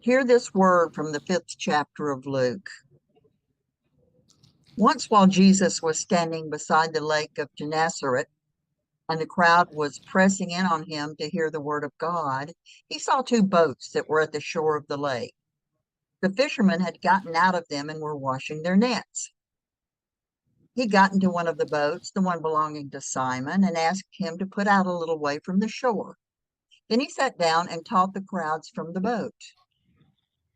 Hear this word from the 5th chapter of Luke. Once while Jesus was standing beside the lake of Gennesaret, and the crowd was pressing in on him to hear the word of God, he saw 2 boats that were at the shore of the lake. The fishermen had gotten out of them and were washing their nets. He got into one of the boats, the one belonging to Simon, and asked him to put out a little way from the shore. Then he sat down and taught the crowds from the boat.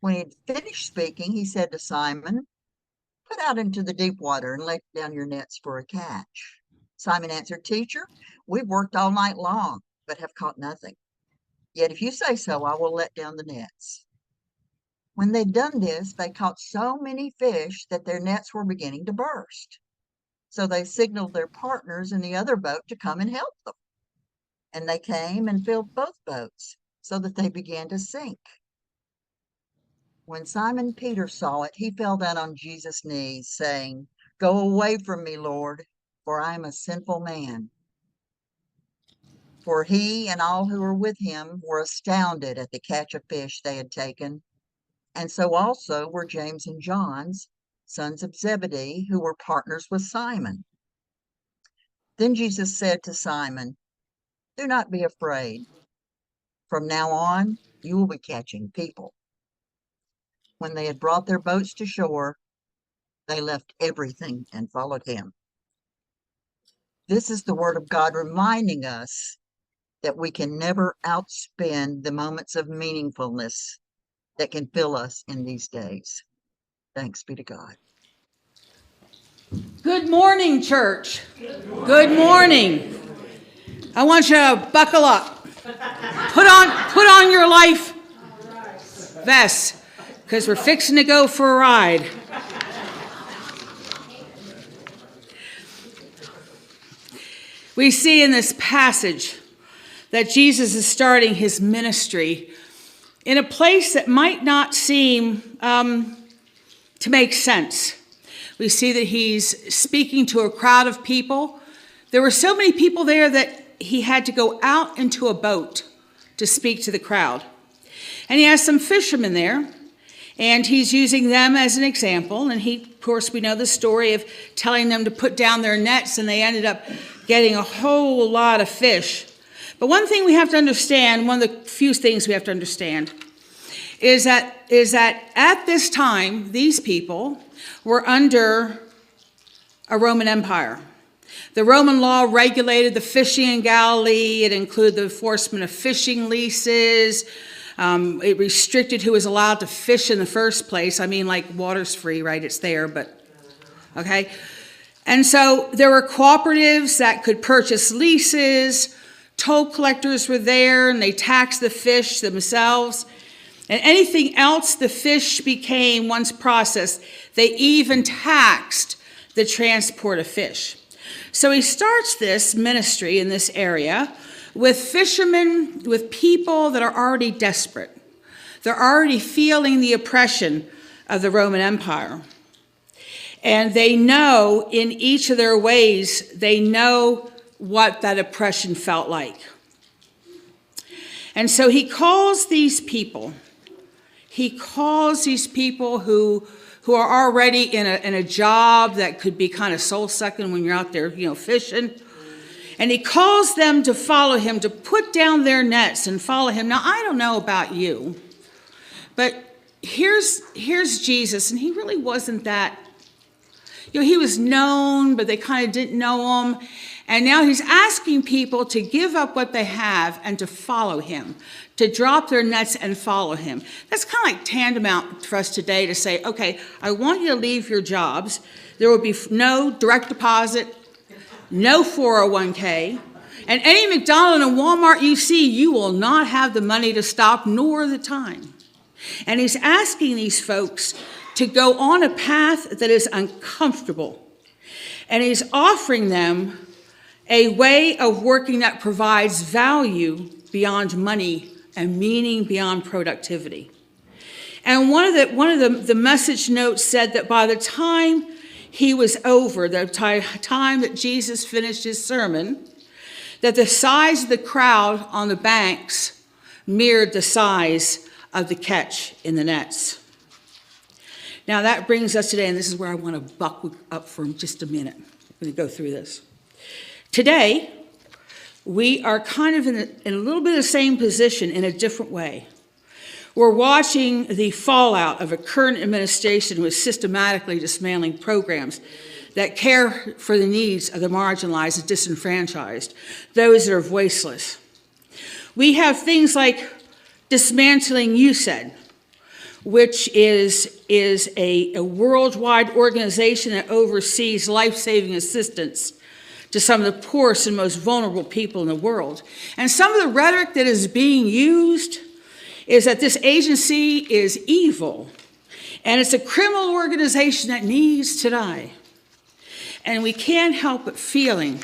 When he had finished speaking, he said to Simon, "Put out into the deep water and let down your nets for a catch." Simon answered, "Teacher, we've worked all night long, but have caught nothing. Yet if you say so, I will let down the nets." When they'd done this, they caught so many fish that their nets were beginning to burst. So they signaled their partners in the other boat to come and help them. And they came and filled both boats, so that they began to sink. When Simon Peter saw it, he fell down on Jesus' knees, saying, "Go away from me, Lord, for I am a sinful man." For he and all who were with him were astounded at the catch of fish they had taken, and so also were James and John, sons of Zebedee, who were partners with Simon. Then Jesus said to Simon, "Do not be afraid. From now on, you will be catching people." When they had brought their boats to shore, they left everything and followed him. This is the word of God reminding us that we can never outspend the moments of meaningfulness that can fill us in these days. Thanks be to God. Good morning, church. Good morning. I want you to buckle up. Put on your life vest, because we're fixing to go for a ride. We see in this passage that Jesus is starting his ministry in a place that might not seem to make sense. We see that he's speaking to a crowd of people. There were so many people there that he had to go out into a boat to speak to the crowd. And he has some fishermen there, and he's using them as an example. And of course, we know the story of telling them to put down their nets, and they ended up getting a whole lot of fish. But one thing we have to understand, one of the few things we have to understand, is that at this time, these people were under a Roman Empire. The Roman law regulated the fishing in Galilee. It included the enforcement of fishing leases. It restricted who was allowed to fish in the first place. I mean, like, water's free, right? It's there, but okay. And so there were cooperatives that could purchase leases. Toll collectors were there, and they taxed the fish themselves. And anything else the fish became once processed, they even taxed the transport of fish. So he starts this ministry in this area with fishermen, with people that are already desperate. They're already feeling the oppression of the Roman Empire. And they know in each of their ways, they know what that oppression felt like. And so he calls these people who are already in a job that could be kind of soul-sucking when you're out there, fishing. And he calls them to follow him, to put down their nets and follow him. Now, I don't know about you, but here's Jesus, and he really wasn't that, he was known, but they kind of didn't know him. And now he's asking people to give up what they have and to follow him, to drop their nets and follow him. That's kind of like tantamount for us today to say, okay, I want you to leave your jobs. There will be no direct deposit, no 401k, and any McDonald's and Walmart you see, you will not have the money to stop nor the time. And he's asking these folks to go on a path that is uncomfortable. And he's offering them a way of working that provides value beyond money and meaning beyond productivity. And one of the message notes said that by the time he was over, the time that Jesus finished his sermon, that the size of the crowd on the banks mirrored the size of the catch in the nets. Now that brings us today, and this is where I want to buck up for just a minute. I'm going to go through this. Today, we are kind of in a little bit of the same position in a different way. We're watching the fallout of a current administration who is systematically dismantling programs that care for the needs of the marginalized and disenfranchised, those that are voiceless. We have things like dismantling USAID, which is a worldwide organization that oversees life-saving assistance to some of the poorest and most vulnerable people in the world. And some of the rhetoric that is being used is that this agency is evil, and it's a criminal organization that needs to die. And we can't help but feeling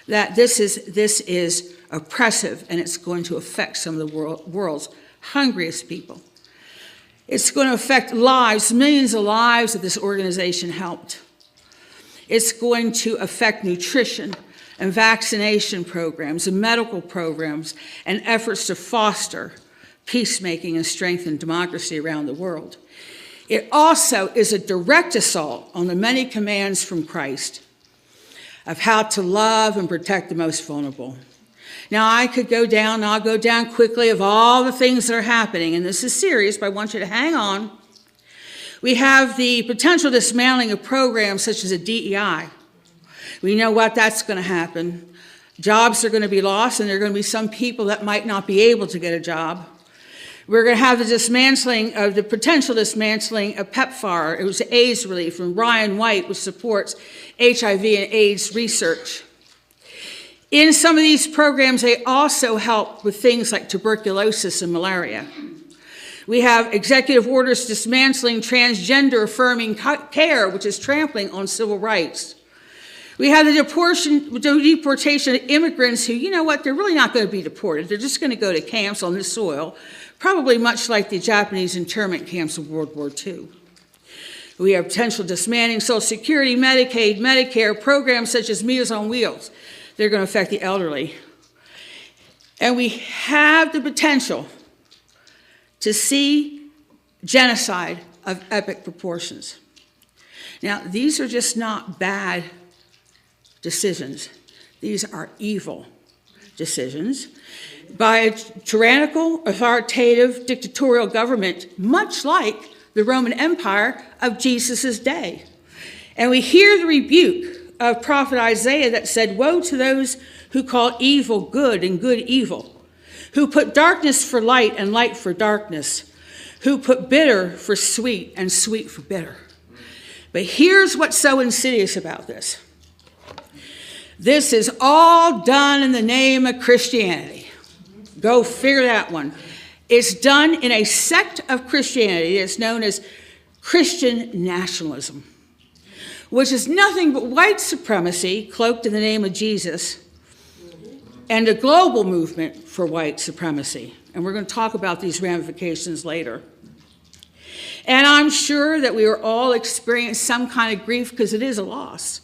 that this is oppressive, and it's going to affect some of the world's hungriest people. It's going to affect lives, millions of lives that this organization helped. It's going to affect nutrition and vaccination programs and medical programs and efforts to foster peacemaking and strengthen democracy around the world. It also is a direct assault on the many commands from Christ of how to love and protect the most vulnerable. Now, I could go down, and I'll go down quickly of all the things that are happening, and this is serious, but I want you to hang on. We have the potential dismantling of programs such as a DEI. We know what that's going to happen. Jobs are going to be lost, and there are going to be some people that might not be able to get a job. We're going to have the potential dismantling of PEPFAR. It was AIDS relief from Ryan White, which supports HIV and AIDS research. In some of these programs, they also help with things like tuberculosis and malaria. We have executive orders dismantling transgender affirming care, which is trampling on civil rights. We have the deportation of immigrants who, you know what, they're really not going to be deported. They're just going to go to camps on this soil, probably much like the Japanese internment camps of World War II. We have potential dismantling Social Security, Medicaid, Medicare, programs such as Meals on Wheels. They're going to affect the elderly. And we have the potential to see genocide of epic proportions. Now, these are just not bad decisions. These are evil decisions by a tyrannical, authoritative, dictatorial government, much like the Roman Empire of Jesus' day. And we hear the rebuke of prophet Isaiah that said, "Woe to those who call evil good and good evil, who put darkness for light and light for darkness, who put bitter for sweet and sweet for bitter." But here's what's so insidious about this. This is all done in the name of Christianity. Go figure that one. It's done in a sect of Christianity that's known as Christian nationalism, which is nothing but white supremacy cloaked in the name of Jesus and a global movement for white supremacy. And we're going to talk about these ramifications later. And I'm sure that we are all experiencing some kind of grief because it is a loss.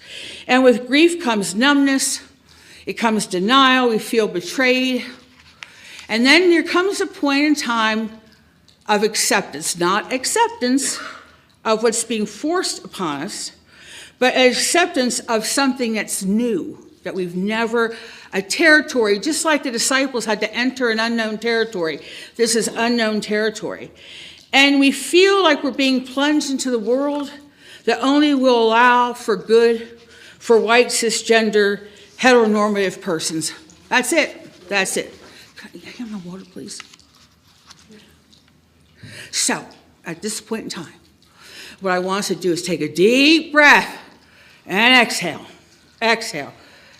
And with grief comes numbness, it comes denial, we feel betrayed. And then there comes a point in time of acceptance, not acceptance of what's being forced upon us, but acceptance of something that's new, that we've never, a territory, just like the disciples had to enter an unknown territory. This is unknown territory. And we feel like we're being plunged into the world that only will allow for good for white, cisgender, heteronormative persons. That's it. That's it. Can I have my water, please? So, at this point in time, what I want us to do is take a deep breath and exhale. Exhale.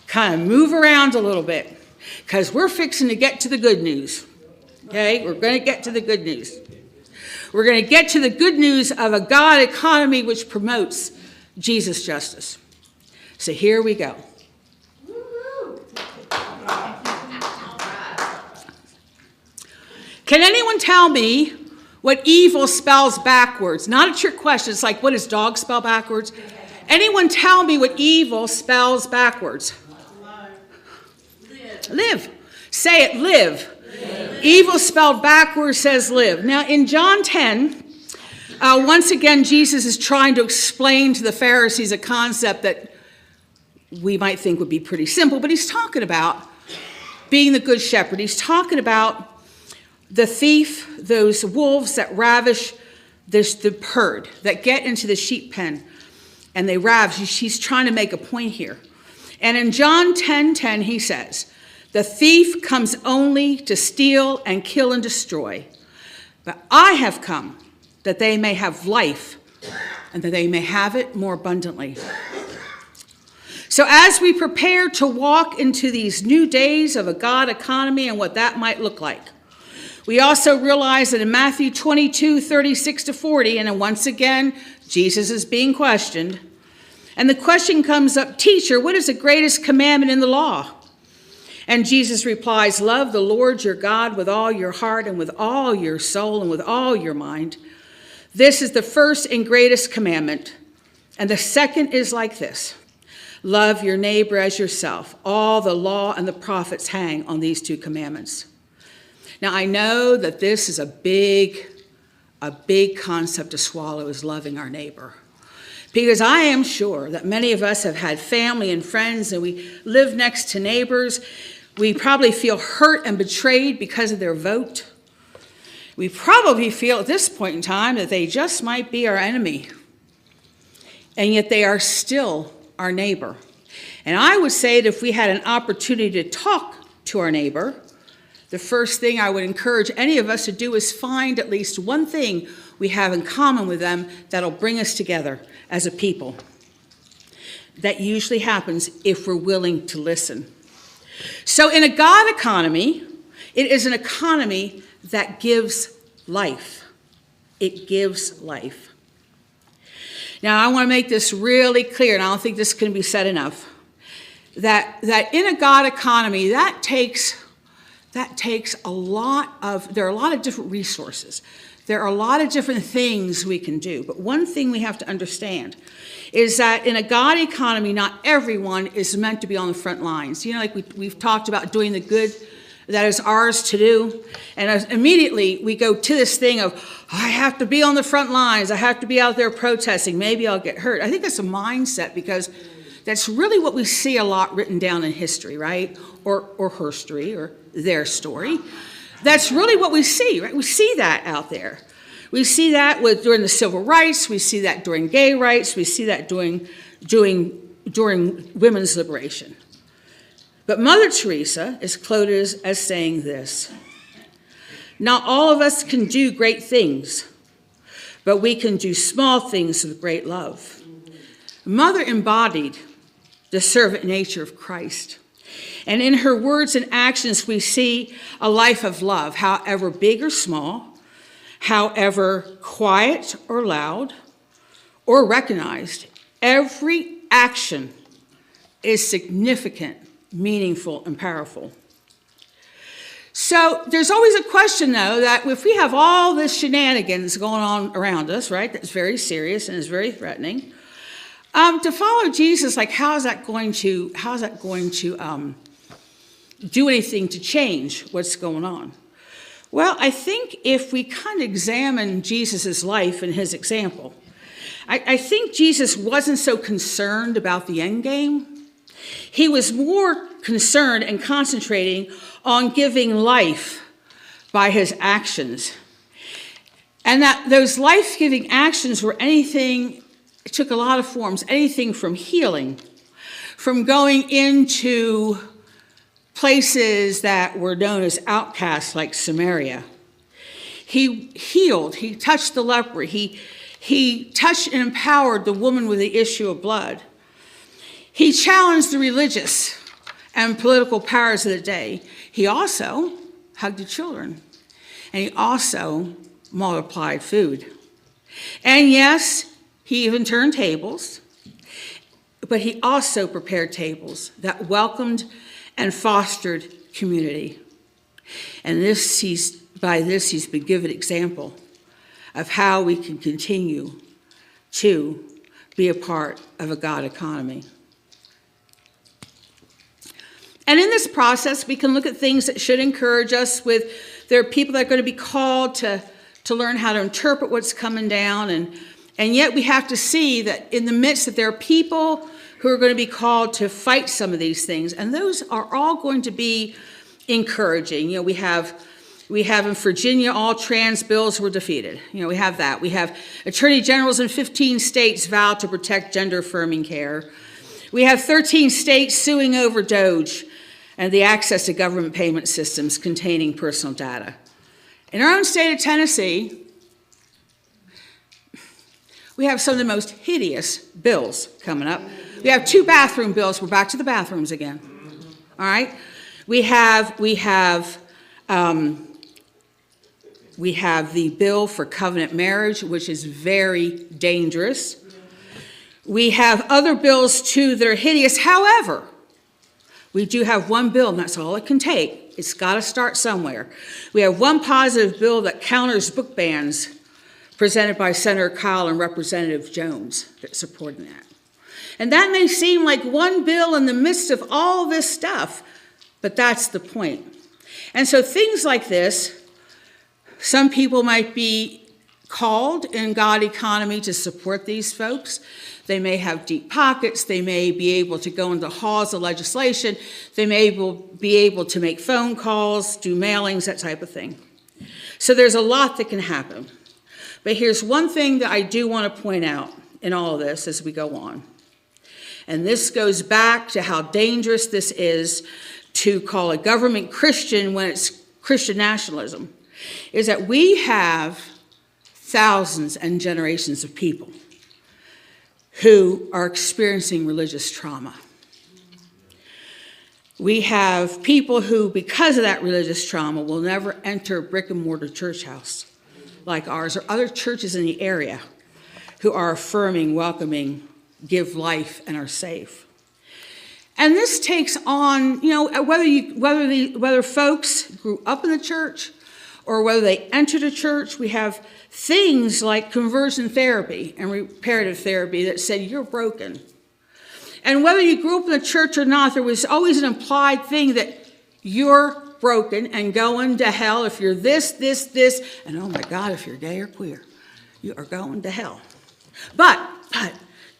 Kind of move around a little bit because we're fixing to get to the good news. Okay? We're going to get to the good news. We're going to get to the good news of a God economy which promotes Jesus' justice. So here we go. Can anyone tell me what evil spells backwards? Not a trick question. It's like, what does dog spell backwards? Anyone tell me what evil spells backwards? Live. Say it, live. Evil spelled backwards says live. Now, in John 10, once again, Jesus is trying to explain to the Pharisees a concept that we might think would be pretty simple, but he's talking about being the good shepherd. He's talking about the thief, those wolves that ravish the herd, that get into the sheep pen and they ravish. He's trying to make a point here. And in John 10:10, he says, the thief comes only to steal and kill and destroy. But I have come that they may have life and that they may have it more abundantly. So as we prepare to walk into these new days of a God economy and what that might look like, we also realize that in Matthew 22:36-40, and then once again, Jesus is being questioned. And the question comes up, teacher, what is the greatest commandment in the law? And Jesus replies, love the Lord your God with all your heart and with all your soul and with all your mind. This is the first and greatest commandment. And the second is like this. Love your neighbor as yourself. All the law and the prophets hang on these two commandments. Now, I know that this is a big concept to swallow, is loving our neighbor. Because I am sure that many of us have had family and friends and we live next to neighbors. We probably feel hurt and betrayed because of their vote. We probably feel at this point in time that they just might be our enemy. And yet they are still our neighbor. And I would say that if we had an opportunity to talk to our neighbor, the first thing I would encourage any of us to do is find at least one thing we have in common with them that'll bring us together as a people. That usually happens if we're willing to listen. So in a God economy, it is an economy that gives life. It gives life. Now, I want to make this really clear, and I don't think this can be said enough, that in a God economy, that takes a lot of, there are a lot of different resources. There are a lot of different things we can do. But one thing we have to understand is that in a God economy, not everyone is meant to be on the front lines. You know, like we've talked about doing the good that is ours to do. And immediately we go to this thing of, I have to be on the front lines. I have to be out there protesting. Maybe I'll get hurt. I think that's a mindset because that's really what we see a lot written down in history, right? Or herstory, or their story. That's really what we see, right? We see that out there. We see that during the civil rights. We see that during gay rights. We see that during women's liberation. But Mother Teresa is quoted as saying this: not all of us can do great things, but we can do small things with great love. Mother embodied the servant nature of Christ. And in her words and actions, we see a life of love, however big or small, however quiet or loud, or recognized. Every action is significant, meaningful, and powerful. So there's always a question, though, that if we have all this shenanigans going on around us, right, that's very serious and is very threatening, to follow Jesus, like how is that going to do anything to change what's going on? Well, I think if we kind of examine Jesus' life and his example, I think Jesus wasn't so concerned about the end game. He was more concerned and concentrating on giving life by his actions. And that those life-giving actions were anything, it took a lot of forms, anything from healing, from going into places that were known as outcasts like Samaria. He healed, he touched the leper, he touched and empowered the woman with the issue of blood. He challenged the religious and political powers of the day. He also hugged the children, and he also multiplied food. And yes, he even turned tables, but he also prepared tables that welcomed and fostered community. And by this, he's been given an example of how we can continue to be a part of a God economy. And in this process, we can look at things that should encourage us. There are people that are going to be called to learn how to interpret what's coming down. And yet we have to see that in the midst that there are people who are going to be called to fight some of these things. And those are all going to be encouraging. We have in Virginia, all trans bills were defeated. We have that. We have attorney generals in 15 states vow to protect gender affirming care. We have 13 states suing over DOGE and the access to government payment systems containing personal data. In our own state of Tennessee, we have some of the most hideous bills coming up. We have 2 bathroom bills. We're back to the bathrooms again. All right? We have the bill for covenant marriage, which is very dangerous. We have other bills, too, that are hideous. However, we do have one bill, and that's all it can take. It's got to start somewhere. We have one positive bill that counters book bans presented by Senator Kyl and Representative Jones that's supporting that. And that may seem like one bill in the midst of all this stuff, but that's the point. And so things like this, some people might be called in God economy to support these folks. They may have deep pockets. They may be able to go into halls of legislation. They may be able to make phone calls, do mailings, that type of thing. So there's a lot that can happen. But here's one thing that I do want to point out in all of this as we go on. And this goes back to how dangerous this is to call a government Christian when it's Christian nationalism, is that we have thousands and generations of people who are experiencing religious trauma. We have people who, because of that religious trauma, will never enter a brick and mortar church house like ours or other churches in the area who are affirming, welcoming, give life, and are safe. And this takes on, whether folks grew up in the church or whether they entered a church, we have things like conversion therapy and reparative therapy that said you're broken. And whether you grew up in the church or not, there was always an implied thing that you're broken and going to hell if you're this, and oh my God, if you're gay or queer, you are going to hell. But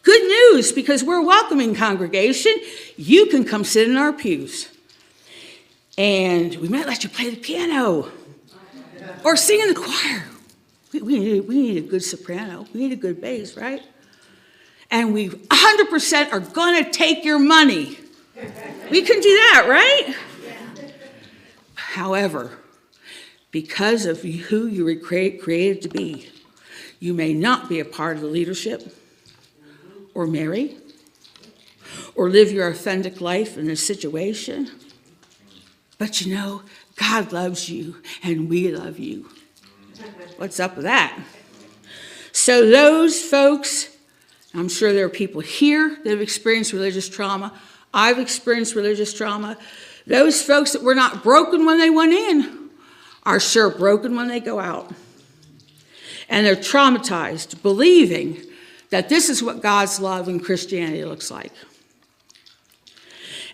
good news, because we're a welcoming congregation, you can come sit in our pews. And we might let you play the piano or sing in the choir. We need a good soprano. We need a good bass, right? And we 100% are going to take your money. We can do that, right? However, because of who you were created to be, you may not be a part of the leadership or marry or live your authentic life in this situation. But God loves you and we love you. What's up with that? So those folks, I'm sure there are people here that have experienced religious trauma. I've experienced religious trauma. Those folks that were not broken when they went in are sure broken when they go out. And they're traumatized, believing that this is what God's love and Christianity looks like.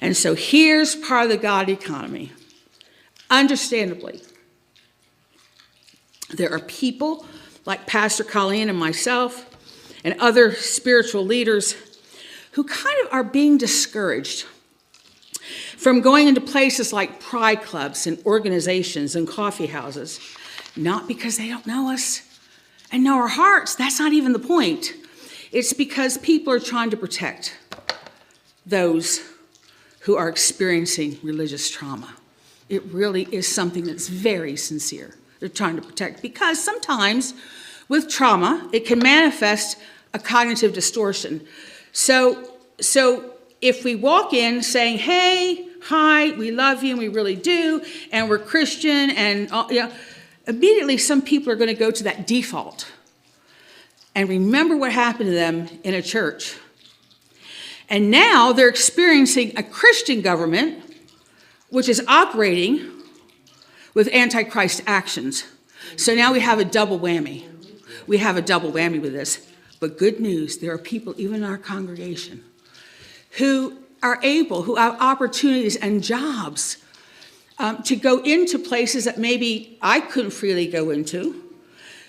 And so here's part of the God economy. Understandably, there are people like Pastor Colleen and myself and other spiritual leaders who kind of are being discouraged from going into places like pride clubs and organizations and coffee houses, not because they don't know us and know our hearts. That's not even the point. It's because people are trying to protect those who are experiencing religious trauma. It really is something that's very sincere. They're trying to protect, because sometimes with trauma, it can manifest a cognitive distortion. So if we walk in saying, hey, hi, we love you and we really do, and we're Christian, and immediately some people are going to go to that default and remember what happened to them in a church. And now they're experiencing a Christian government which is operating with Antichrist actions. So now we have a double whammy. We have a double whammy with this. But good news, there are people even in our congregation who are able, who have opportunities and jobs to go into places that maybe I couldn't freely go into,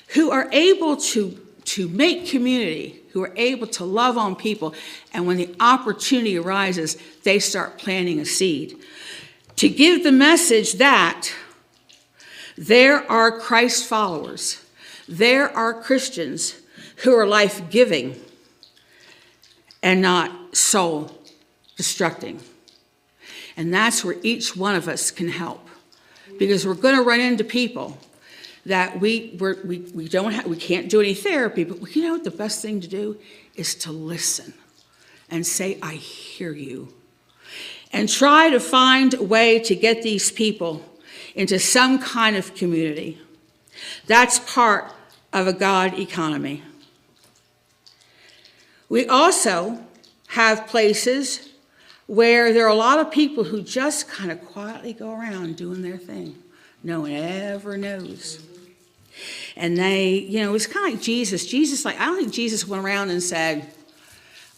who are able to make community, who are able to love on people, and when the opportunity arises, they start planting a seed. To give the message that there are Christ followers, there are Christians who are life-giving and not soul-destructing. And that's where each one of us can help, because we're going to run into people that we can't do any therapy, but you know what the best thing to do is to listen and say, I hear you. And try to find a way to get these people into some kind of community. That's part of a God economy. We also have places where there are a lot of people who just kind of quietly go around doing their thing. No one ever knows. And they, it's kind of like Jesus. I don't think Jesus went around and said,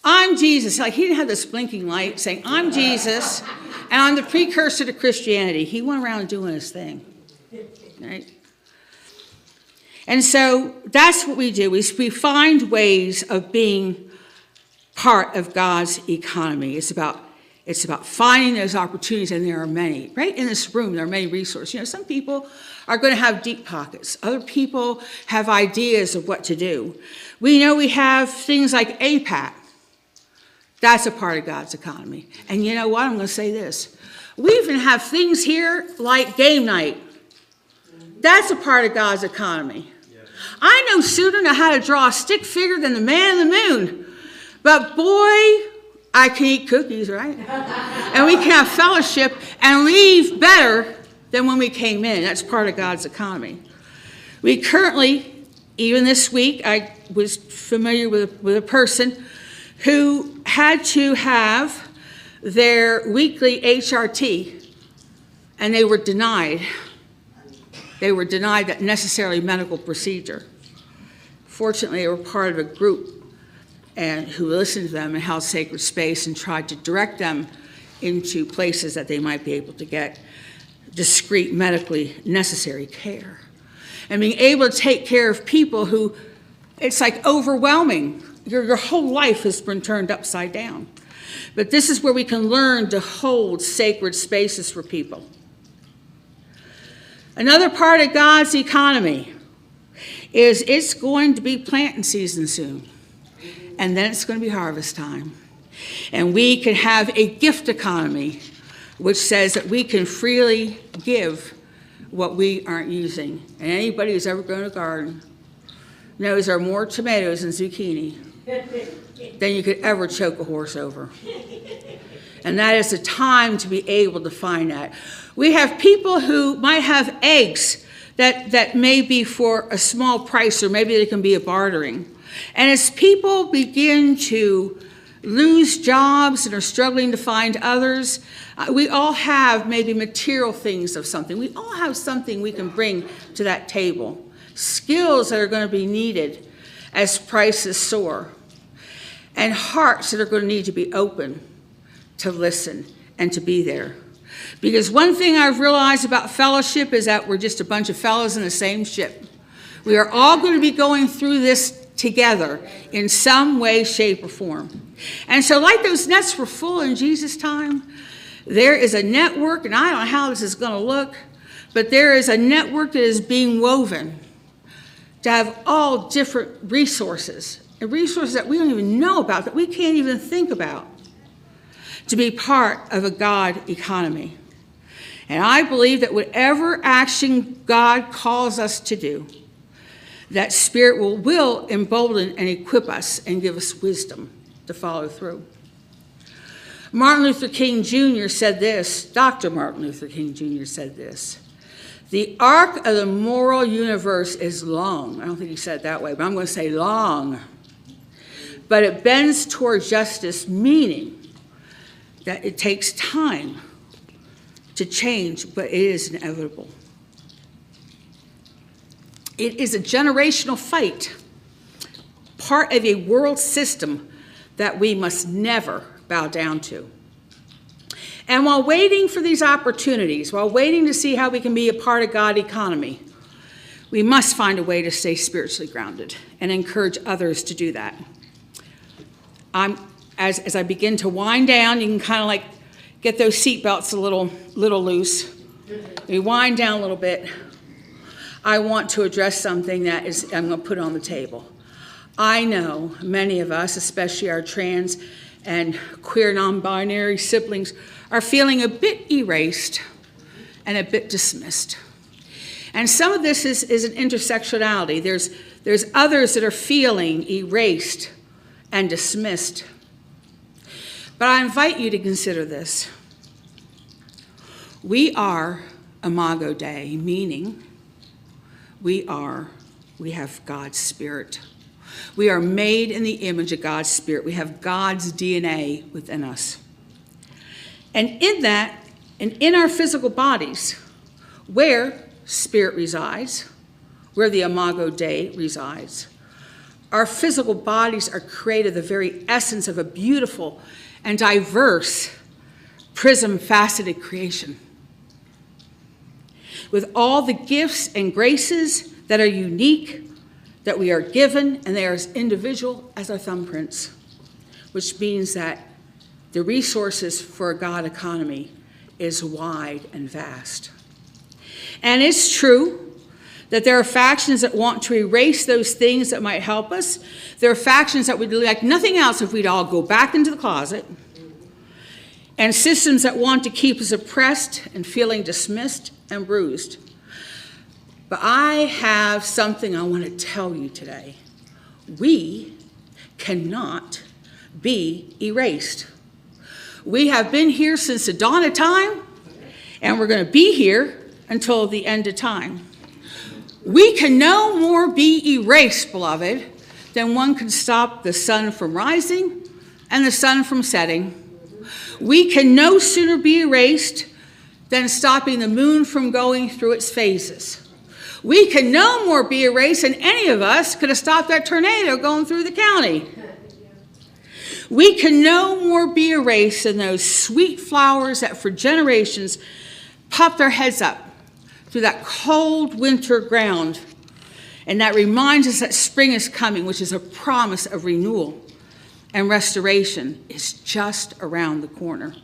I'm Jesus. Like, he didn't have this blinking light saying, I'm Jesus, and I'm the precursor to Christianity. He went around doing his thing, right? And so that's what we do, is we find ways of being part of God's economy. It's about finding those opportunities, and there are many. Right in this room, there are many resources. Some people are going to have deep pockets. Other people have ideas of what to do. We know we have things like APAC. That's a part of God's economy. And you know what? I'm going to say this. We even have things here like game night. That's a part of God's economy. Yes. I no sooner know how to draw a stick figure than the man in the moon. But boy, I can eat cookies, right? And we can have fellowship and leave better than when we came in. That's part of God's economy. We currently, even this week, I was familiar with a person who had to have their weekly HRT, and they were denied. They were denied that necessary medical procedure. Fortunately, they were part of a group and who listened to them and held sacred space and tried to direct them into places that they might be able to get discreet medically necessary care. And being able to take care of people who, it's like overwhelming. Your whole life has been turned upside down. But this is where we can learn to hold sacred spaces for people. Another part of God's economy is it's going to be planting season soon. And then it's going to be harvest time. And we can have a gift economy, which says that we can freely give what we aren't using. And anybody who's ever grown a garden knows there are more tomatoes and zucchini than you could ever choke a horse over. And that is the time to be able to find that. We have people who might have eggs that may be for a small price, or maybe they can be a bartering. And as people begin to lose jobs and are struggling to find others, we all have maybe material things of something. We all have something we can bring to that table. Skills that are going to be needed as prices soar. And hearts that are going to need to be open to listen and to be there. Because one thing I've realized about fellowship is that we're just a bunch of fellows in the same ship. We are all going to be going through this together in some way, shape, or form. And so like those nets were full in Jesus' time, there is a network, and I don't know how this is going to look, but there is a network that is being woven to have all different resources, and resources that we don't even know about, that we can't even think about, to be part of a God economy. And I believe that whatever action God calls us to do, that Spirit will embolden and equip us and give us wisdom to follow through. Martin Luther King Jr. said this, Dr. Martin Luther King Jr. said this, "The arc of the moral universe is long." I don't think he said it that way, but I'm going to say long. "But it bends toward justice, meaning that it takes time to change, but it is inevitable." It is a generational fight, part of a world system that we must never bow down to. And while waiting for these opportunities, while waiting to see how we can be a part of God's economy, we must find a way to stay spiritually grounded and encourage others to do that. As I begin to wind down, you can kind of like get those seatbelts a little loose. We wind down a little bit. I want to address something that I'm going to put on the table. I know many of us, especially our trans and queer non-binary siblings, are feeling a bit erased and a bit dismissed. And some of this is an intersectionality. There's others that are feeling erased and dismissed. But I invite you to consider this. We are Imago Dei, meaning we have God's Spirit. We are made in the image of God's Spirit. We have God's DNA within us. And in that, and in our physical bodies, where Spirit resides, where the Imago Dei resides, our physical bodies are created the very essence of a beautiful and diverse prism-faceted creation, with all the gifts and graces that are unique, that we are given, and they are as individual as our thumbprints, which means that the resources for a God economy is wide and vast. And it's true that there are factions that want to erase those things that might help us. There are factions that would like nothing else if we'd all go back into the closet. And systems that want to keep us oppressed and feeling dismissed and bruised. But I have something I want to tell you today. We cannot be erased. We have been here since the dawn of time, and we're going to be here until the end of time. We can no more be erased, beloved, than one can stop the sun from rising and the sun from setting. We can no sooner be erased than stopping the moon from going through its phases. We can no more be erased than any of us could have stopped that tornado going through the county. We can no more be erased than those sweet flowers that for generations pop their heads up through that cold winter ground. And that reminds us that spring is coming, which is a promise of renewal and restoration is just around the corner.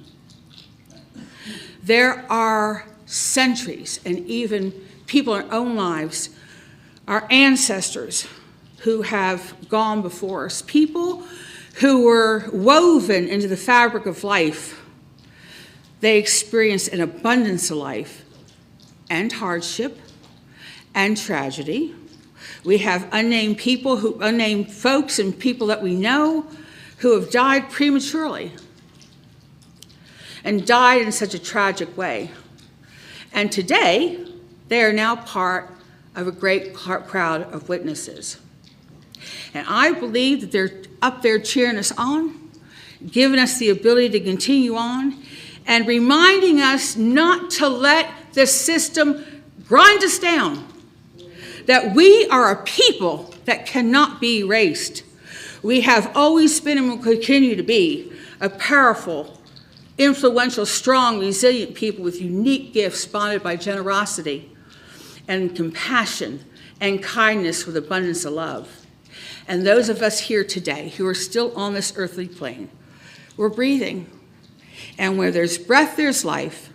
There are centuries and even people in our own lives, our ancestors who have gone before us, people who were woven into the fabric of life. They experienced an abundance of life and hardship and tragedy. We have unnamed folks and people that we know who have died prematurely and died in such a tragic way. And today, they are now part of a great crowd of witnesses. And I believe that they're up there cheering us on, giving us the ability to continue on, and reminding us not to let the system grind us down, that we are a people that cannot be erased. We have always been and will continue to be a powerful, influential, strong, resilient people with unique gifts bonded by generosity and compassion and kindness with abundance of love. And those of us here today who are still on this earthly plane, we're breathing. And where there's breath, there's life.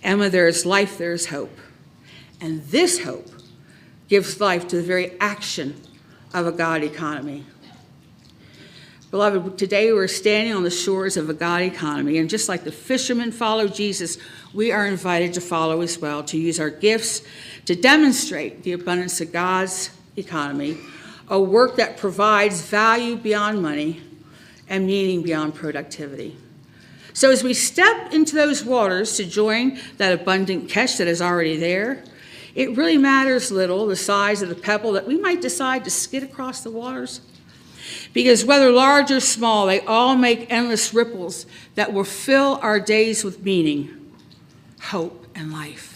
And where there is life, there is hope. And this hope gives life to the very action of a God economy. Beloved, today we're standing on the shores of a God economy, and just like the fishermen followed Jesus, we are invited to follow as well, to use our gifts to demonstrate the abundance of God's economy, a work that provides value beyond money and meaning beyond productivity. So as we step into those waters to join that abundant catch that is already there, it really matters little the size of the pebble that we might decide to skid across the waters. Because whether large or small, they all make endless ripples that will fill our days with meaning, hope, and life.